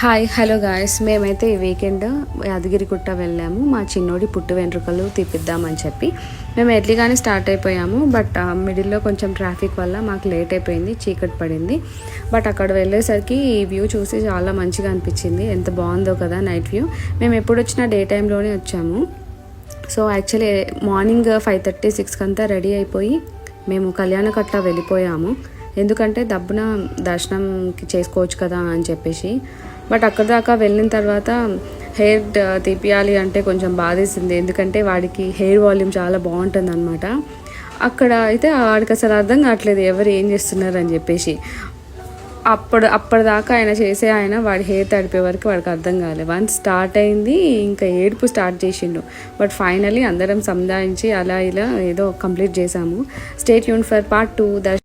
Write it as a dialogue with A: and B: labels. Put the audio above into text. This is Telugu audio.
A: హాయ్ హలో గాయస్, మేమైతే ఈ వీకెండ్ యాదగిరిగుట్ట వెళ్ళాము. మా చిన్నోడి పుట్టు వెంట్రుకలు తీపిద్దామని చెప్పి మేము ఎర్లీగానే స్టార్ట్ అయిపోయాము. బట్ మిడిల్లో కొంచెం ట్రాఫిక్ వల్ల మాకు లేట్ అయిపోయింది, చీకటి పడింది. బట్ అక్కడ వెళ్ళేసరికి ఈ వ్యూ చూసి చాలా మంచిగా అనిపించింది. ఎంత బాగుందో కదా నైట్ వ్యూ. మేము ఎప్పుడు వచ్చినా డే టైంలోనే వచ్చాము. సో యాక్చువల్లీ మార్నింగ్ 5:30, 6 అంతా రెడీ అయిపోయి మేము కళ్యాణకట్ట వెళ్ళిపోయాము. ఎందుకంటే దబ్బున దర్శనంకి చేసుకోవచ్చు కదా అని చెప్పేసి. బట్ అక్కడ దాకా వెళ్ళిన తర్వాత హెయిర్ తీపియాలి అంటే కొంచెం బాధేసింది. ఎందుకంటే వాడికి హెయిర్ వాల్యూమ్ చాలా బాగుంటుంది అనమాట. అక్కడ అయితే వాడికి అసలు అర్థం కావట్లేదు ఎవరు ఏం చేస్తున్నారు అని చెప్పేసి. అప్పటిదాకా ఆయన వాడి హెయిర్ తడిపే వరకు వాడికి అర్థం కాలేదు. వన్స్ స్టార్ట్ అయింది, ఇంకా ఏడుపు స్టార్ట్ చేసిండు. బట్ ఫైనలీ అందరం సంధానించి అలా ఇలా ఏదో కంప్లీట్ చేసాము. Stay tune for part 2.